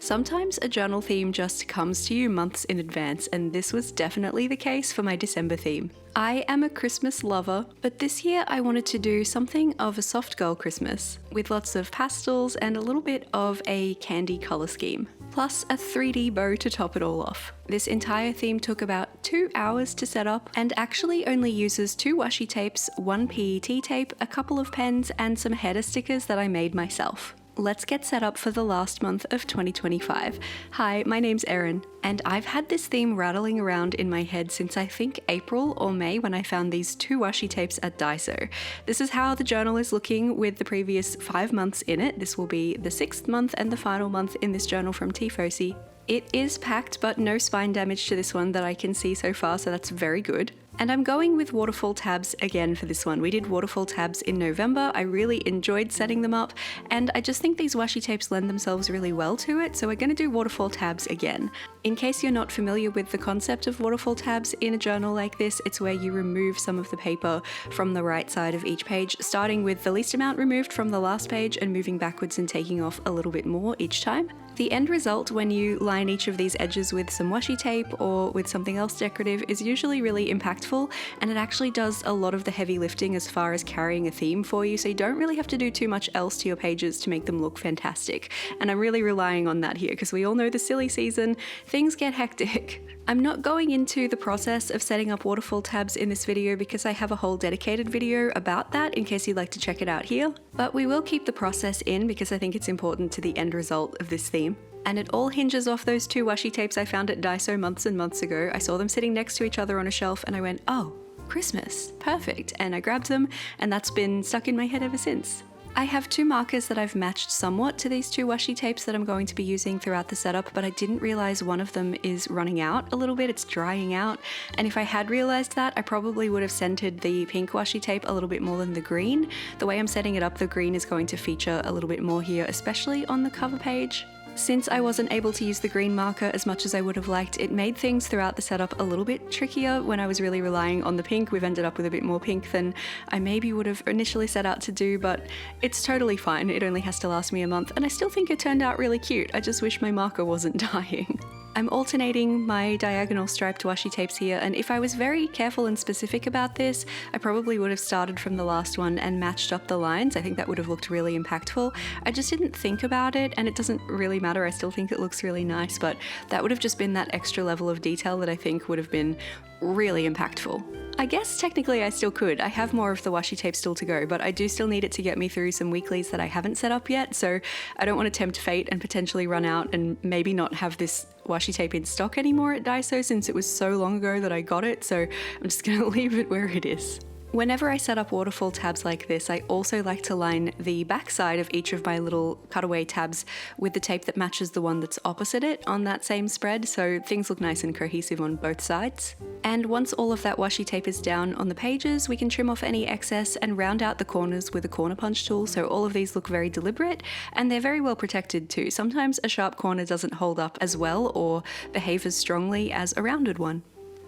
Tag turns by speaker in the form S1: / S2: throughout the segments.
S1: Sometimes a journal theme just comes to you months in advance, and this was definitely the case for my December theme. I am a Christmas lover, but this year I wanted to do something of a soft girl Christmas, with lots of pastels and a little bit of a candy colour scheme, plus a 3D bow to top it all off. This entire theme took about 2 hours to set up and actually only uses 2 washi tapes, 1 PET tape, a couple of pens, and some header stickers that I made myself. Let's get set up for the last month of 2025. Hi, my name's Erin, and I've had this theme rattling around in my head since I think April or May when I found these 2 washi tapes at Daiso. This is how the journal is looking with the previous 5 months in it. This will be the 6th month and the final month in this journal from Tiefossi. It is packed, but no spine damage to this one that I can see so far, so that's very good. And I'm going with waterfall tabs again for this one. We did waterfall tabs in November. I really enjoyed setting them up, and I just think these washi tapes lend themselves really well to it, so we're going to do waterfall tabs again. In case you're not familiar with the concept of waterfall tabs in a journal like this, it's where you remove some of the paper from the right side of each page, starting with the least amount removed from the last page and moving backwards and taking off a little bit more each time. The end result when you line each of these edges with some washi tape or with something else decorative is usually really impactful, and it actually does a lot of the heavy lifting as far as carrying a theme for you, so you don't really have to do too much else to your pages to make them look fantastic. And I'm really relying on that here because we all know the silly season, things get hectic. I'm not going into the process of setting up waterfall tabs in this video because I have a whole dedicated video about that in case you'd like to check it out here, but we will keep the process in because I think it's important to the end result of this theme. And it all hinges off those 2 washi tapes I found at Daiso months and months ago. I saw them sitting next to each other on a shelf and I went, oh, Christmas, perfect. And I grabbed them and that's been stuck in my head ever since. I have 2 markers that I've matched somewhat to these 2 washi tapes that I'm going to be using throughout the setup, but I didn't realize one of them is running out a little bit, it's drying out, and if I had realized that, I probably would have scented the pink washi tape a little bit more than the green. The way I'm setting it up, the green is going to feature a little bit more here, especially on the cover page. Since I wasn't able to use the green marker as much as I would have liked, it made things throughout the setup a little bit trickier when I was really relying on the pink. We've ended up with a bit more pink than I maybe would have initially set out to do, but it's totally fine. It only has to last me a month, and I still think it turned out really cute. I just wish my marker wasn't dying. I'm alternating my diagonal striped washi tapes here, and if I was very careful and specific about this, I probably would have started from the last one and matched up the lines. I think that would have looked really impactful. I just didn't think about it, and it doesn't really matter. I still think it looks really nice, but that would have just been that extra level of detail that I think would have been really impactful. I guess technically I still could. I have more of the washi tape still to go, but I do still need it to get me through some weeklies that I haven't set up yet, so I don't want to tempt fate and potentially run out and maybe not have this washi tape in stock anymore at Daiso since it was so long ago that I got it, so I'm just gonna leave it where it is. Whenever I set up waterfall tabs like this, I also like to line the back side of each of my little cutaway tabs with the tape that matches the one that's opposite it on that same spread, so things look nice and cohesive on both sides. And once all of that washi tape is down on the pages, we can trim off any excess and round out the corners with a corner punch tool, so all of these look very deliberate and they're very well protected too. Sometimes a sharp corner doesn't hold up as well or behave as strongly as a rounded one.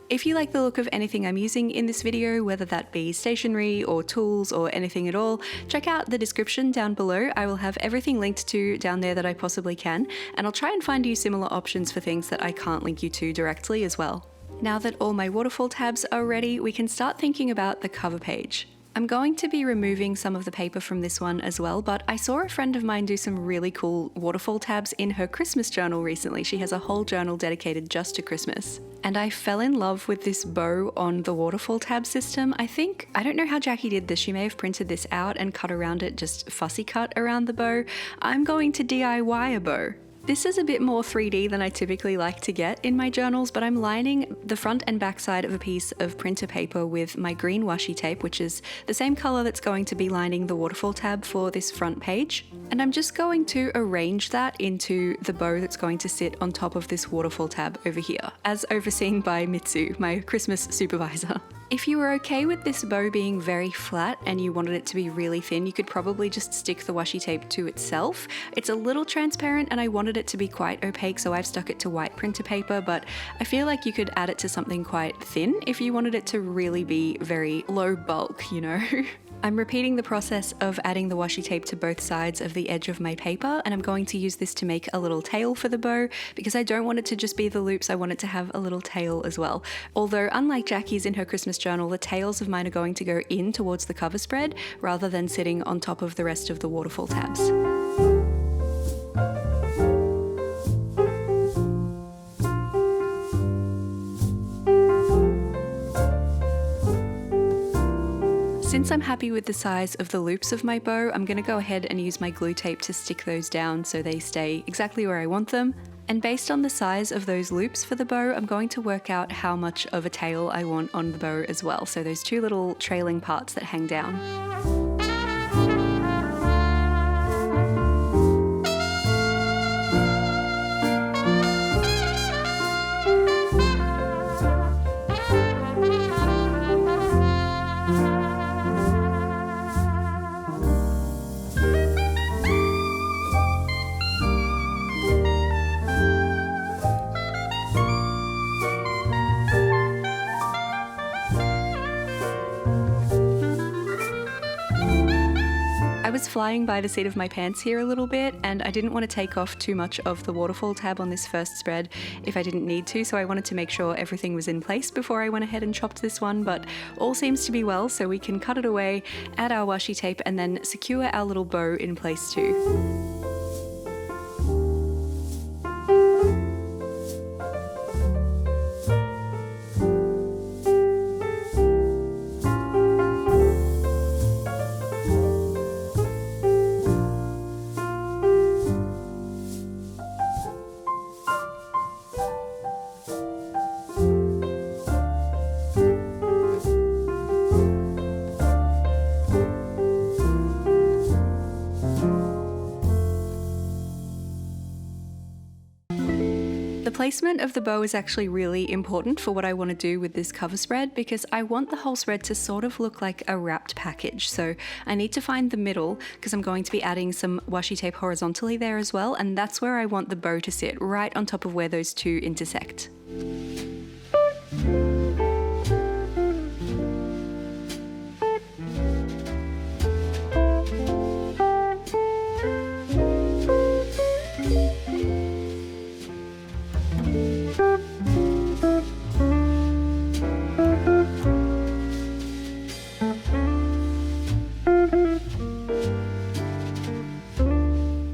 S1: If you like the look of anything I'm using in this video, whether that be stationery or tools or anything at all, check out the description down below. I will have everything linked to down there that I possibly can, and I'll try and find you similar options for things that I can't link you to directly as well. Now that all my waterfall tabs are ready, we can start thinking about the cover page. I'm going to be removing some of the paper from this one as well, but I saw a friend of mine do some really cool waterfall tabs in her Christmas journal recently. She has a whole journal dedicated just to Christmas. And I fell in love with this bow on the waterfall tab system. I don't know how Jackie did this. She may have printed this out and cut around it, just fussy cut around the bow. I'm going to DIY a bow. This is a bit more 3D than I typically like to get in my journals, but I'm lining the front and back side of a piece of printer paper with my green washi tape, which is the same color that's going to be lining the waterfall tab for this front page. And I'm just going to arrange that into the bow that's going to sit on top of this waterfall tab over here, as overseen by Mitsu, my Christmas supervisor. If you were okay with this bow being very flat and you wanted it to be really thin, you could probably just stick the washi tape to itself. It's a little transparent and I wanted it to be quite opaque, so I've stuck it to white printer paper, but I feel like you could add it to something quite thin if you wanted it to really be very low bulk, you know? I'm repeating the process of adding the washi tape to both sides of the edge of my paper, and I'm going to use this to make a little tail for the bow because I don't want it to just be the loops, I want it to have a little tail as well. Although unlike Jackie's in her Christmas journal, the tails of mine are going to go in towards the cover spread rather than sitting on top of the rest of the waterfall tabs. Since I'm happy with the size of the loops of my bow, I'm going to go ahead and use my glue tape to stick those down so they stay exactly where I want them. And based on the size of those loops for the bow, I'm going to work out how much of a tail I want on the bow as well. So those two little trailing parts that hang down. I was flying by the seat of my pants here a little bit, and I didn't want to take off too much of the waterfall tab on this first spread if I didn't need to, so I wanted to make sure everything was in place before I went ahead and chopped this one, but all seems to be well, so we can cut it away, add our washi tape, and then secure our little bow in place too. The placement of the bow is actually really important for what I want to do with this cover spread because I want the whole spread to sort of look like a wrapped package. So I need to find the middle because I'm going to be adding some washi tape horizontally there as well, and that's where I want the bow to sit, right on top of where those two intersect.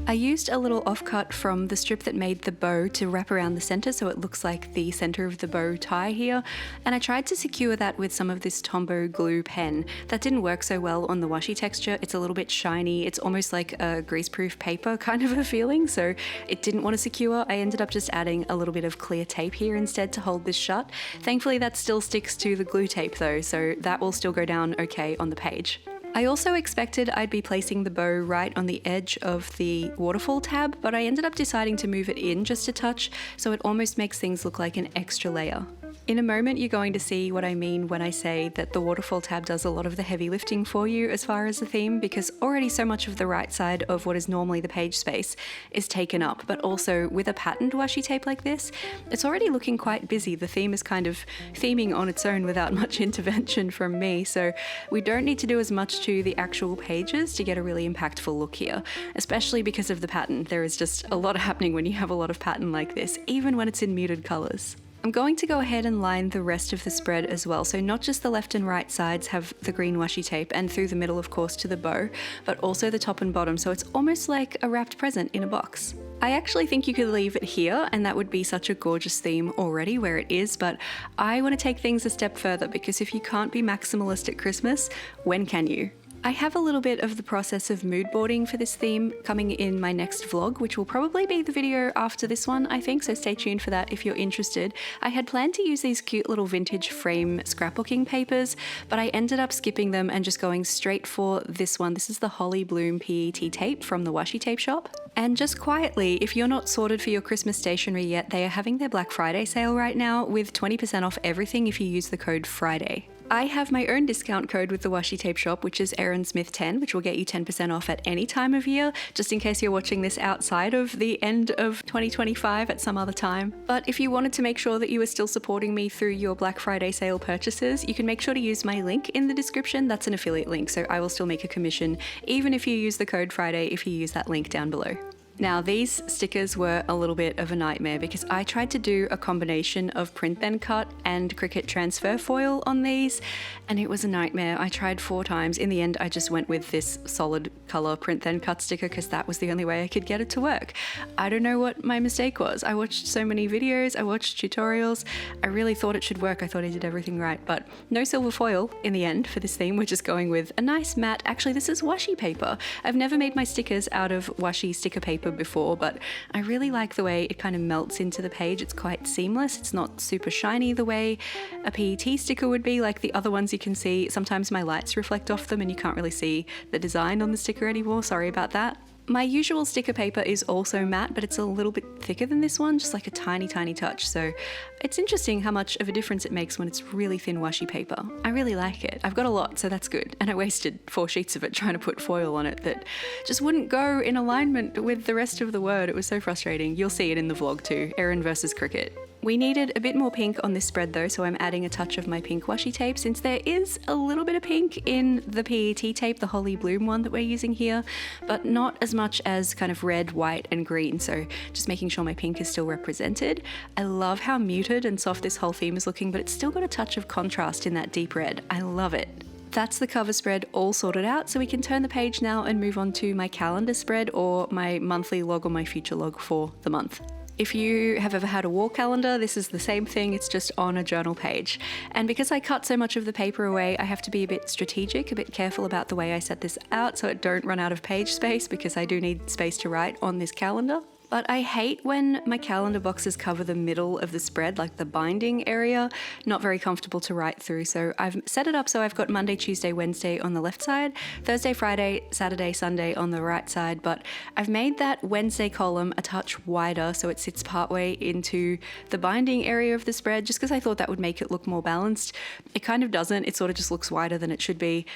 S1: I used a little offcut from the strip that made the bow to wrap around the center so it looks like the center of the bow tie here, and I tried to secure that with some of this Tombow glue pen. That didn't work so well on the washi texture. It's a little bit shiny, it's almost like a greaseproof paper kind of a feeling, so it didn't want to secure. I ended up just adding a little bit of clear tape here instead to hold this shut. Thankfully that still sticks to the glue tape though, so that will still go down okay on the page. I also expected I'd be placing the bow right on the edge of the waterfall tab, but I ended up deciding to move it in just a touch, so it almost makes things look like an extra layer. In a moment you're going to see what I mean when I say that the waterfall tab does a lot of the heavy lifting for you as far as the theme, because already so much of the right side of what is normally the page space is taken up, but also with a patterned washi tape like this, it's already looking quite busy. The theme is kind of theming on its own without much intervention from me, so we don't need to do as much to the actual pages to get a really impactful look here, especially because of the pattern. There is just a lot happening when you have a lot of pattern like this, even when it's in muted colors. I'm going to go ahead and line the rest of the spread as well, so not just the left and right sides have the green washi tape and through the middle of course to the bow, but also the top and bottom, so it's almost like a wrapped present in a box. I actually think you could leave it here and that would be such a gorgeous theme already where it is, but I want to take things a step further because if you can't be maximalist at Christmas, when can you? I have a little bit of the process of mood boarding for this theme coming in my next vlog, which will probably be the video after this one, I think, so stay tuned for that if you're interested. I had planned to use these cute little vintage frame scrapbooking papers, but I ended up skipping them and just going straight for this one. This is the Holly Bloom PET tape from the Washi Tape Shop. And just quietly, if you're not sorted for your Christmas stationery yet, they are having their Black Friday sale right now with 20% off everything if you use the code FRIDAY. I have my own discount code with the washi tape shop, which is Erin Smith 10, which will get you 10% off at any time of year, just in case you're watching this outside of the end of 2025 at some other time. But if you wanted to make sure that you were still supporting me through your Black Friday sale purchases, you can make sure to use my link in the description. That's an affiliate link, so I will still make a commission, even if you use the code Friday, if you use that link down below. Now, these stickers were a little bit of a nightmare because I tried to do a combination of print then cut and Cricut transfer foil on these, and it was a nightmare. I tried 4 times. In the end, I just went with this solid color print then cut sticker because that was the only way I could get it to work. I don't know what my mistake was. I watched so many videos, I watched tutorials. I really thought it should work. I thought I did everything right, but no silver foil in the end for this theme. We're just going with a nice matte, actually this is washi paper. I've never made my stickers out of washi sticker paper before, but I really like the way it kind of melts into the page. It's quite seamless. It's not super shiny the way a PET sticker would be, like the other ones you can see. Sometimes my lights reflect off them and you can't really see the design on the sticker anymore. Sorry about that. My usual sticker paper is also matte, but it's a little bit thicker than this one, just like a tiny touch. So it's interesting how much of a difference it makes when it's really thin washi paper. I really like it. I've got a lot, so that's good. And I wasted 4 sheets of it trying to put foil on it that just wouldn't go in alignment with the rest of the word. It was so frustrating. You'll see it in the vlog too, Erin versus Cricut. We needed a bit more pink on this spread though, so I'm adding a touch of my pink washi tape since there is a little bit of pink in the PET tape, the Holly Bloom one that we're using here, but not as much as kind of red, white, and green, so just making sure my pink is still represented. I love how muted and soft this whole theme is looking, but it's still got a touch of contrast in that deep red. I love it. That's the cover spread all sorted out, so we can turn the page now and move on to my calendar spread or my monthly log or my future log for the month. If you have ever had a wall calendar, this is the same thing, it's just on a journal page. And because I cut so much of the paper away, I have to be a bit strategic, a bit careful about the way I set this out so it don't run out of page space because I do need space to write on this calendar. But I hate when my calendar boxes cover the middle of the spread, like the binding area. Not very comfortable to write through. So I've set it up so I've got Monday, Tuesday, Wednesday on the left side, Thursday, Friday, Saturday, Sunday on the right side. But I've made that Wednesday column a touch wider so it sits partway into the binding area of the spread, just because I thought that would make it look more balanced. It kind of doesn't. It sort of just looks wider than it should be.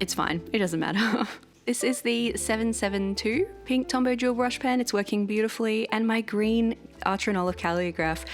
S1: It's fine. It doesn't matter. This is the 772 pink Tombow Jewel brush pen. It's working beautifully, and my green Archer and Olive calligraph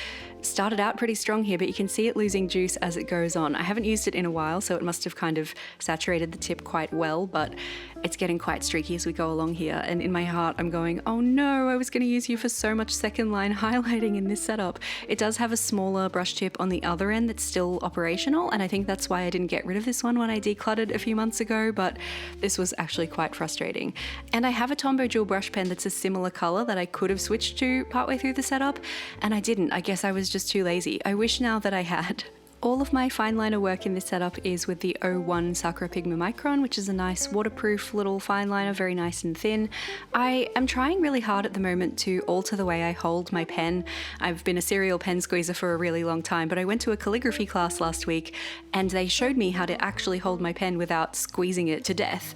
S1: started out pretty strong here, but you can see it losing juice as it goes on. I haven't used it in a while, so it must have kind of saturated the tip quite well, but it's getting quite streaky as we go along here. And in my heart, I'm going, oh no, I was going to use you for so much second line highlighting in this setup. It does have a smaller brush tip on the other end that's still operational, and I think that's why I didn't get rid of this one when I decluttered a few months ago, but this was actually quite frustrating. And I have a Tombow Jewel brush pen that's a similar color that I could have switched to partway through the setup, and I didn't. I guess I was just too lazy. I wish now that I had. All of my fine liner work in this setup is with the 01 Sakura Pigma Micron, which is a nice waterproof little fine liner, very nice and thin. I am trying really hard at the moment to alter the way I hold my pen. I've been a serial pen squeezer for a really long time, but I went to a calligraphy class last week and they showed me how to actually hold my pen without squeezing it to death.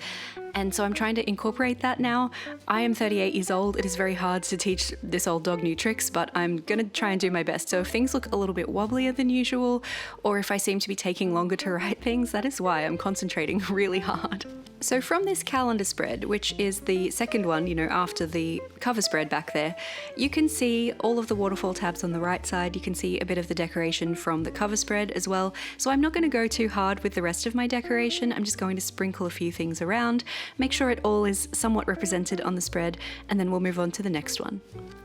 S1: And so I'm trying to incorporate that now. I am 38 years old. It is very hard to teach this old dog new tricks, but I'm gonna try and do my best. So if things look a little bit wobblier than usual, or if I seem to be taking longer to write things, that is why I'm concentrating really hard. So from this calendar spread, which is the second one, after the cover spread back there, you can see all of the waterfall tabs on the right side. You can see a bit of the decoration from the cover spread as well. So I'm not going to go too hard with the rest of my decoration. I'm just going to sprinkle a few things around, make sure it all is somewhat represented on the spread, and then we'll move on to the next one.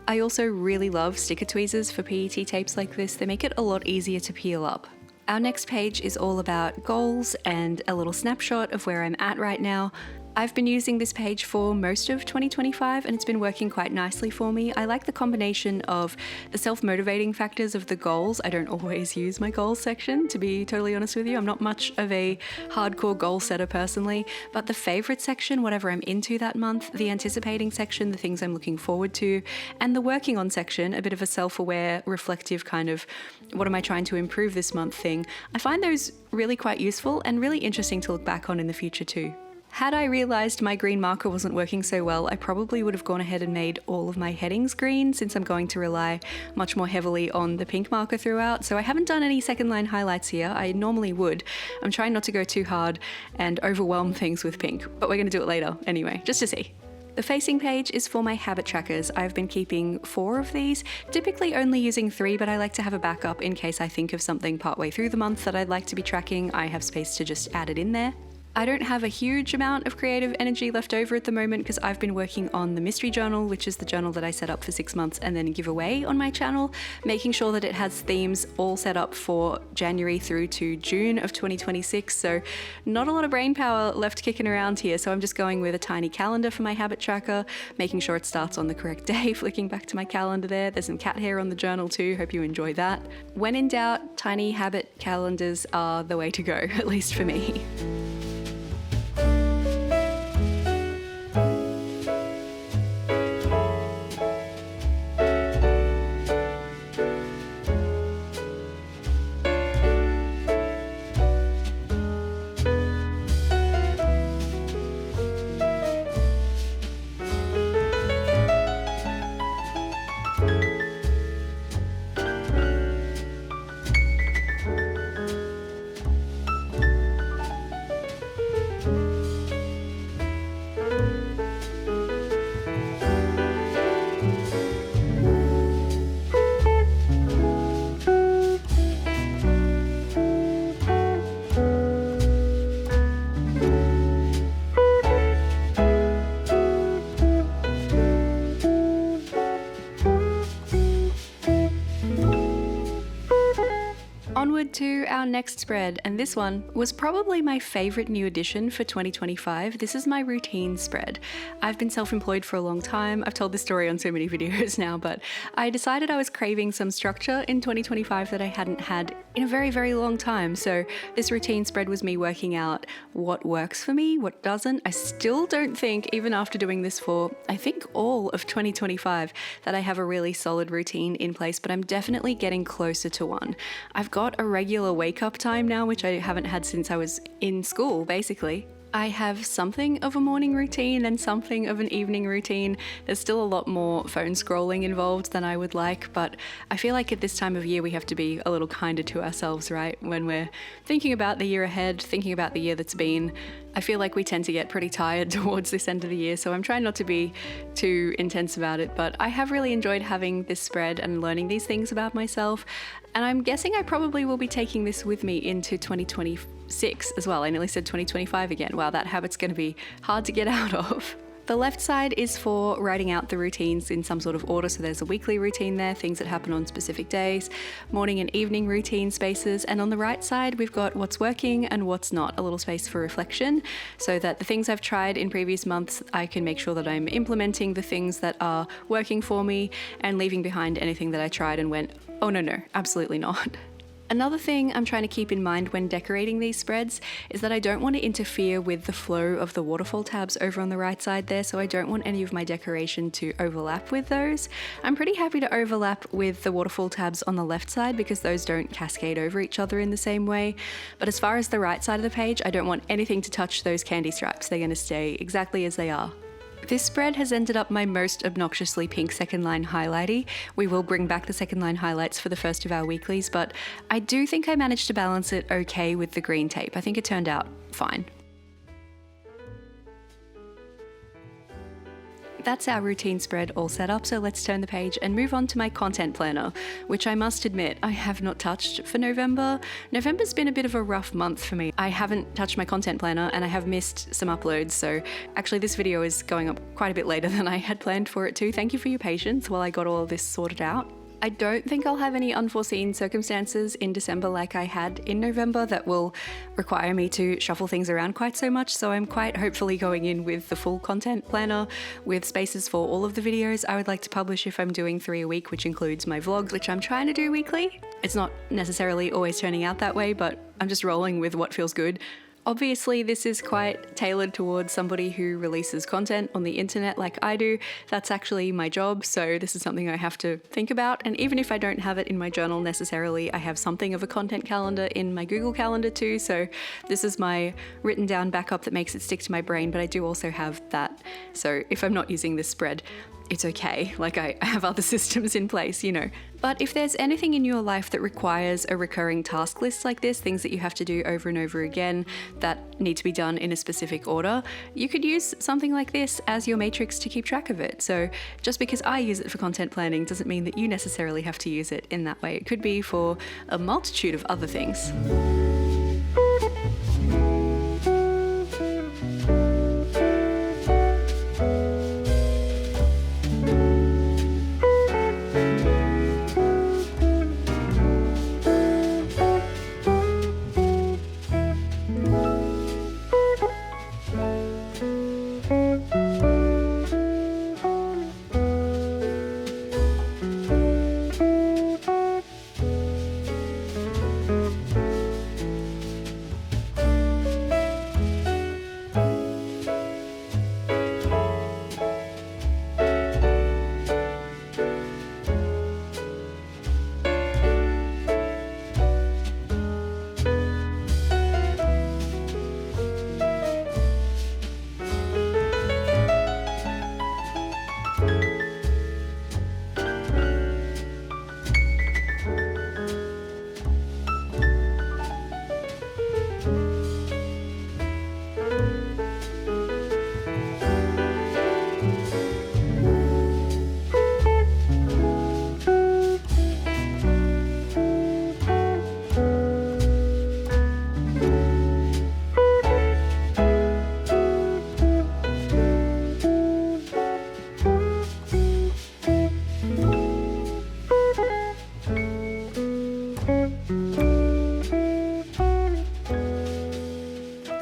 S1: I also really love sticker tweezers for PET tapes like this. They make it a lot easier to peel up. Our next page is all about goals and a little snapshot of where I'm at right now. I've been using this page for most of 2025 and it's been working quite nicely for me. I like the combination of the self-motivating factors of the goals. I don't always use my goals section, to be totally honest with you. I'm not much of a hardcore goal setter personally, but the favorite section, whatever I'm into that month, the anticipating section, the things I'm looking forward to, and the working on section, a bit of a self-aware, reflective kind of what am I trying to improve this month thing. I find those really quite useful and really interesting to look back on in the future too. Had I realized my green marker wasn't working so well, I probably would have gone ahead and made all of my headings green, since I'm going to rely much more heavily on the pink marker throughout. So I haven't done any second line highlights here. I normally would. I'm trying not to go too hard and overwhelm things with pink, but we're going to do it later anyway, just to see. The facing page is for my habit trackers. I've been keeping 4 of these, typically only using 3, but I like to have a backup in case I think of something partway through the month that I'd like to be tracking. I have space to just add it in there. I don't have a huge amount of creative energy left over at the moment because I've been working on the mystery journal, which is the journal that I set up for 6 months and then give away on my channel, making sure that it has themes all set up for January through to June of 2026. So not a lot of brain power left kicking around here. So I'm just going with a tiny calendar for my habit tracker, making sure it starts on the correct day, flicking back to my calendar there. There's some cat hair on the journal too. Hope you enjoy that. When in doubt, tiny habit calendars are the way to go, at least for me. Onward to our next spread, and this one was probably my favorite new addition for 2025. This is my routine spread. I've been self-employed for a long time. I've told this story on so many videos now, but I decided I was craving some structure in 2025 that I hadn't had in a very, very long time. So this routine spread was me working out what works for me, what doesn't. I still don't think, even after doing this for, I think, all of 2025, that I have a really solid routine in place, but I'm definitely getting closer to one. I've got a regular wake-up time now, which I haven't had since I was in school, basically. I have something of a morning routine and something of an evening routine. There's still a lot more phone scrolling involved than I would like, but I feel like at this time of year we have to be a little kinder to ourselves, right? When we're thinking about the year ahead, thinking about the year that's been, I feel like we tend to get pretty tired towards this end of the year, so I'm trying not to be too intense about it, but I have really enjoyed having this spread and learning these things about myself, and I'm guessing I probably will be taking this with me into 2026 as well. I nearly said 2025 again. Wow, that habit's going to be hard to get out of. The left side is for writing out the routines in some sort of order. So there's a weekly routine there, things that happen on specific days, morning and evening routine spaces. And on the right side, we've got what's working and what's not, a little space for reflection, so that the things I've tried in previous months, I can make sure that I'm implementing the things that are working for me and leaving behind anything that I tried and went, oh no, absolutely not. Another thing I'm trying to keep in mind when decorating these spreads is that I don't want to interfere with the flow of the waterfall tabs over on the right side there, so I don't want any of my decoration to overlap with those. I'm pretty happy to overlap with the waterfall tabs on the left side because those don't cascade over each other in the same way, but as far as the right side of the page, I don't want anything to touch those candy stripes. They're going to stay exactly as they are. This spread has ended up my most obnoxiously pink second line highlighty. We will bring back the second line highlights for the first of our weeklies, but I do think I managed to balance it okay with the green tape. I think it turned out fine. That's our routine spread all set up, so let's turn the page and move on to my content planner, which I must admit I have not touched for November. November's been a bit of a rough month for me. I haven't touched my content planner and I have missed some uploads, so actually this video is going up quite a bit later than I had planned for it to. Thank you for your patience while I got all of this sorted out. I don't think I'll have any unforeseen circumstances in December like I had in November that will require me to shuffle things around quite so much, so I'm quite hopefully going in with the full content planner with spaces for all of the videos I would like to publish if I'm doing 3 a week, which includes my vlogs, which I'm trying to do weekly. It's not necessarily always turning out that way, but I'm just rolling with what feels good. Obviously, this is quite tailored towards somebody who releases content on the internet like I do. That's actually my job, so this is something I have to think about. And even if I don't have it in my journal necessarily, I have something of a content calendar in my Google Calendar too, so this is my written down backup that makes it stick to my brain, but I do also have that. So if I'm not using this spread, it's okay, like I have other systems in place, you know. But if there's anything in your life that requires a recurring task list like this, things that you have to do over and over again that need to be done in a specific order, you could use something like this as your matrix to keep track of it. So just because I use it for content planning doesn't mean that you necessarily have to use it in that way. It could be for a multitude of other things.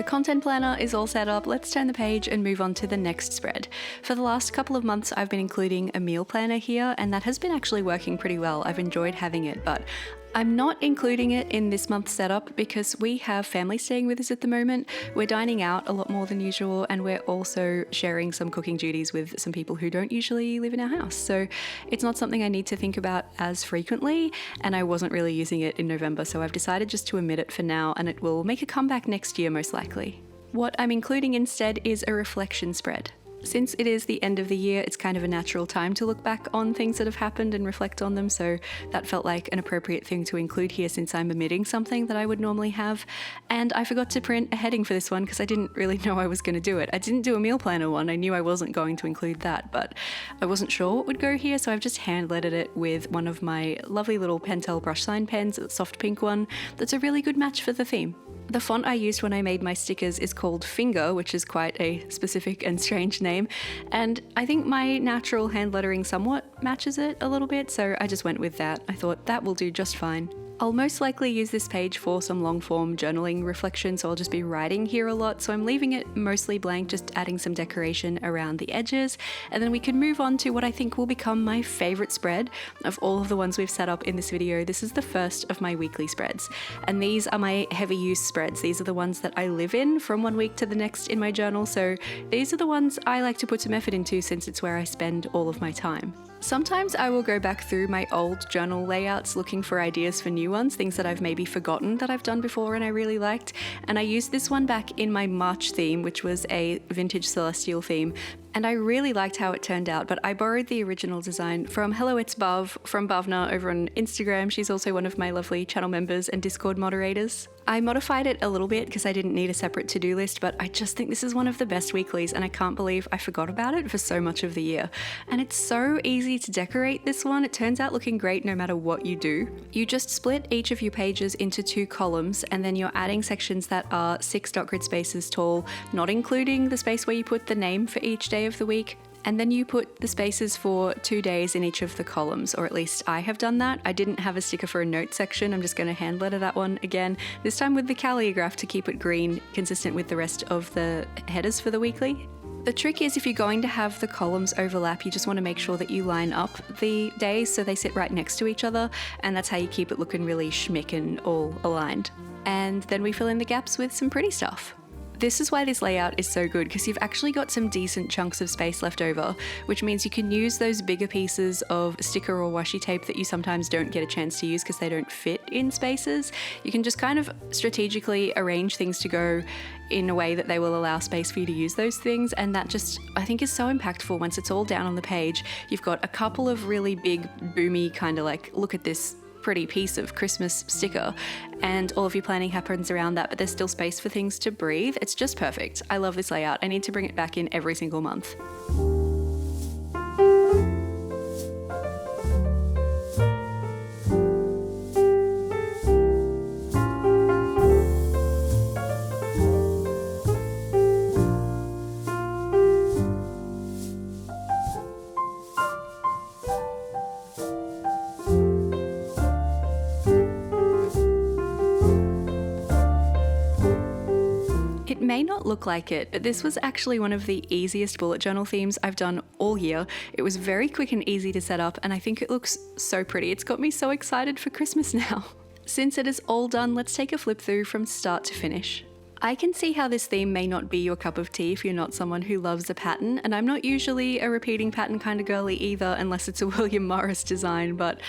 S1: Content planner is all set up. Let's turn the page and move on to the next spread. For the last couple of months, I've been including a meal planner here, and that has been actually working pretty well. I've enjoyed having it, but I'm not including it in this month's setup because we have family staying with us at the moment. We're dining out a lot more than usual, and we're also sharing some cooking duties with some people who don't usually live in our house. So it's not something I need to think about as frequently, and I wasn't really using it in November, so I've decided just to omit it for now, and it will make a comeback next year most likely. What I'm including instead is a reflection spread. Since it is the end of the year, it's kind of a natural time to look back on things that have happened and reflect on them, so that felt like an appropriate thing to include here since I'm omitting something that I would normally have. And I forgot to print a heading for this one because I didn't really know I was going to do it. I didn't do a meal planner one, I knew I wasn't going to include that, but I wasn't sure what would go here, so I've just hand-lettered it with one of my lovely little Pastel brush sign pens, a soft pink one, that's a really good match for the theme. The font I used when I made my stickers is called Finger, which is quite a specific and strange name, and I think my natural hand lettering somewhat matches it a little bit, so I just went with that. I thought that will do just fine. I'll most likely use this page for some long-form journaling reflection, so I'll just be writing here a lot, so I'm leaving it mostly blank, just adding some decoration around the edges, and then we can move on to what I think will become my favourite spread of all of the ones we've set up in this video. This is the first of my weekly spreads, and these are my heavy use spreads. These are the ones that I live in from one week to the next in my journal, so these are the ones I like to put some effort into since it's where I spend all of my time. Sometimes I will go back through my old journal layouts looking for ideas for new ones, things that I've maybe forgotten that I've done before and I really liked, and I used this one back in my March theme, which was a vintage celestial theme, and I really liked how it turned out, but I borrowed the original design from Hello It's Buv from Bavna over on Instagram. She's also one of my lovely channel members and Discord moderators. I modified it a little bit because I didn't need a separate to-do list, but I just think this is one of the best weeklies and I can't believe I forgot about it for so much of the year. And it's so easy to decorate this one. It turns out looking great no matter what you do. You just split each of your pages into 2 columns, and then you're adding sections that are 6 dot grid spaces tall, not including the space where you put the name for each day of the week. And then you put the spaces for 2 days in each of the columns, or at least I have done that. I didn't have a sticker for a note section. I'm just going to hand letter that one again, this time with the calligraph to keep it green, consistent with the rest of the headers for the weekly. The trick is if you're going to have the columns overlap, you just want to make sure that you line up the days so they sit right next to each other, and that's how you keep it looking really schmick and all aligned. And then we fill in the gaps with some pretty stuff. This is why this layout is so good, because you've actually got some decent chunks of space left over, which means you can use those bigger pieces of sticker or washi tape that you sometimes don't get a chance to use because they don't fit in spaces. You can just kind of strategically arrange things to go in a way that they will allow space for you to use those things, and that just, I think, is so impactful once it's all down on the page. You've got a couple of really big, boomy, kind of like, look at this pretty piece of Christmas sticker, and all of your planning happens around that, but there's still space for things to breathe. It's just perfect. I love this layout. I need to bring it back in every single month. It may not look like it, but this was actually one of the easiest bullet journal themes I've done all year. It was very quick and easy to set up, and I think it looks so pretty. It's got me so excited for Christmas now. Since it is all done, let's take a flip through from start to finish. I can see how this theme may not be your cup of tea if you're not someone who loves a pattern, and I'm not usually a repeating pattern kind of girly either unless it's a William Morris design, but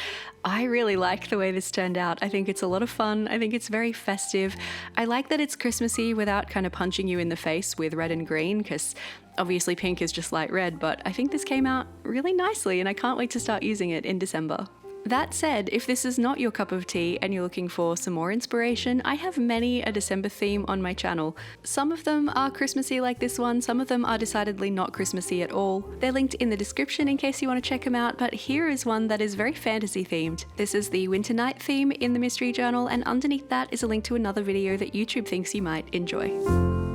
S1: I really like the way this turned out. I think it's a lot of fun. I think it's very festive. I like that it's Christmassy without kind of punching you in the face with red and green, because obviously pink is just light red, but I think this came out really nicely and I can't wait to start using it in December. That said, if this is not your cup of tea and you're looking for some more inspiration, I have many a December theme on my channel. Some of them are Christmassy like this one, some of them are decidedly not Christmassy at all. They're linked in the description in case you want to check them out, but here is one that is very fantasy themed. This is the Winter Night theme in the Mystery Journal, and underneath that is a link to another video that YouTube thinks you might enjoy.